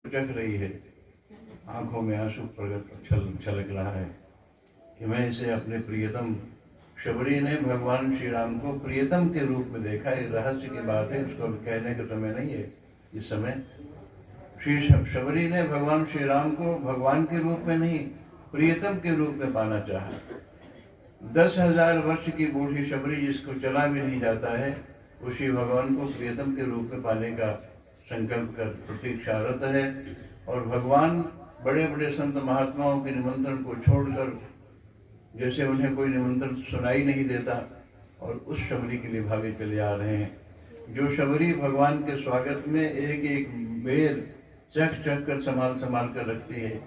चख रही है, आंखों में आंसू प्रकट छलक रहा है कि मैं इसे अपने प्रियतम, शबरी ने भगवान श्री राम को प्रियतम के रूप में देखा। एक रहस्य की बात है, उसको कहने का समय नहीं है इस समय। श्री शबरी ने भगवान श्री राम को भगवान के रूप में नहीं, प्रियतम के रूप में पाना चाहा। 10,000 वर्ष की बूढ़ी शबरी जिसको चला भी नहीं जाता है, उसी भगवान को प्रियतम के रूप में पाने का संकल्प कर प्रतीक्षारत है। और भगवान बड़े बड़े संत महात्माओं के निमंत्रण को छोड़कर, जैसे उन्हें कोई निमंत्रण सुनाई नहीं देता, और उस शबरी के लिए भागे चले आ रहे हैं। जो शबरी भगवान के स्वागत में एक एक बेर चख चख कर संभाल कर रखती है,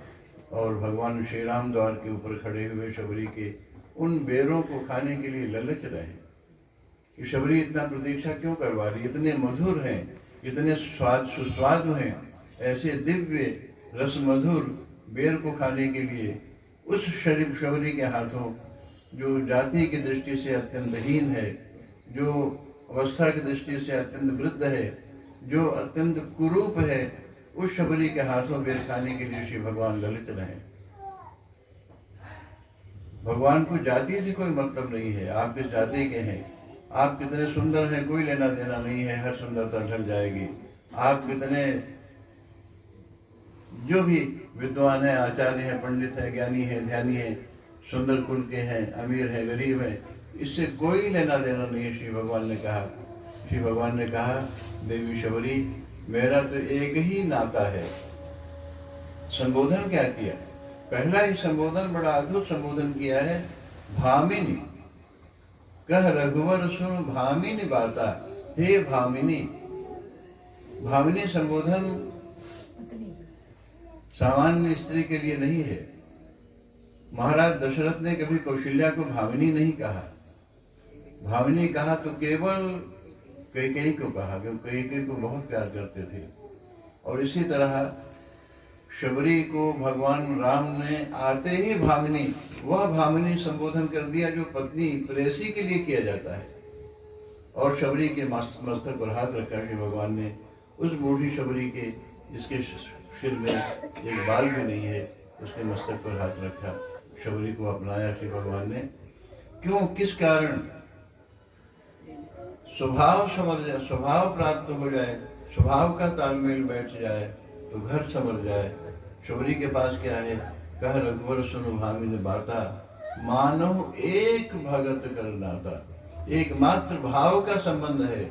और भगवान श्री राम द्वार के ऊपर खड़े हुए शबरी के उन बेरों को खाने के लिए ललच रहे हैं कि शबरी इतना प्रतीक्षा क्यों करवा रही, इतने मधुर हैं, इतने सुस्वादु हैं, ऐसे दिव्य रस मधुर बेर को खाने के लिए उस शरीफ शबरी के हाथों, जो जाति की दृष्टि से अत्यंत हीन है, जो अवस्था की दृष्टि से अत्यंत वृद्ध है, जो अत्यंत कुरूप है, उस शबरी के हाथों बेर खाने के लिए श्री भगवान ललित रहे। भगवान को जाति से कोई मतलब नहीं है, आप किस जाति के हैं, आप कितने सुंदर हैं, कोई लेना देना नहीं है, हर सुंदरता ढल जाएगी। आप कितने जो भी विद्वान है, आचार्य है, पंडित है, ज्ञानी है, ध्यानी है, सुंदर कुल के हैं, अमीर है, गरीब है, इससे कोई लेना देना नहीं है। श्री भगवान ने कहा, श्री भगवान ने कहा, देवी शबरी, मेरा तो एक ही नाता है। संबोधन क्या किया, पहला ही संबोधन बड़ा अद्भुत संबोधन किया है, भामिनी कह रघुवर सुन भामिनी बाता, हे भामिनी। भामिनी संबोधन सामान्य स्त्री के लिए नहीं है। महाराज दशरथ ने कभी कौशल्या को भामिनी नहीं कहा। भामिनी कहा तो केवल कैकेयी को कहा, क्योंकि कैकेयी को बहुत प्यार करते थे। और इसी तरह शबरी को भगवान राम ने आते ही भामिनी, वह भामिनी संबोधन कर दिया जो पत्नी प्रेयसी के लिए किया जाता है। और शबरी के मस्तक पर हाथ रखा श्री भगवान ने, उस बूढ़ी शबरी के जिसके सिर में एक बाल भी नहीं है, उसके मस्तक पर हाथ रखा, शबरी को अपनाया श्री भगवान ने। क्यों, किस कारण? स्वभाव समझ जाए, स्वभाव प्राप्त हो जाए, स्वभाव का तालमेल बैठ जाए तो घर समझ जाए। शबरी के पास क्या है, कह रघुवर सुनु भामिनी बाता, मानव एक भगत कर नाता। एकमात्र भाव का संबंध है,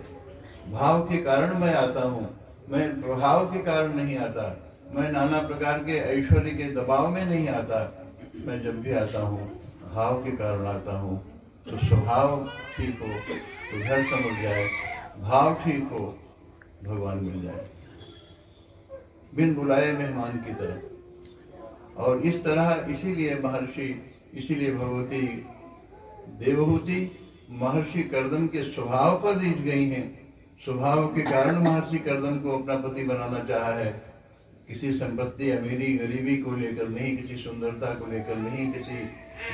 भाव के कारण मैं आता हूँ, मैं प्रभाव के कारण नहीं आता, मैं नाना प्रकार के ऐश्वर्य के दबाव में नहीं आता। मैं जब भी आता हूँ भाव के कारण आता हूँ। तो स्वभाव ठीक हो तो घर समझ जाए, भाव ठीक हो भगवान मिल जाए, बिन बुलाए मेहमान की तरह। और इस तरह इसीलिए महर्षि, इसीलिए भगवती देवहूति महर्षि कर्दम के स्वभाव पर रीझ गई हैं। स्वभाव के कारण महर्षि कर्दम को अपना पति बनाना चाहा है। किसी संपत्ति, अमीरी, गरीबी को लेकर नहीं, किसी सुंदरता को लेकर नहीं, किसी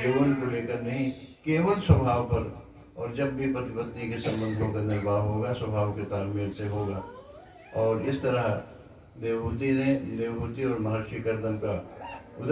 यौवन को लेकर नहीं, केवल स्वभाव पर। और जब भी पति पत्नी के संबंधों का निर्वाह होगा, स्वभाव के तालमेल से होगा। और इस तरह देवहूति और महर्षि कर्दम का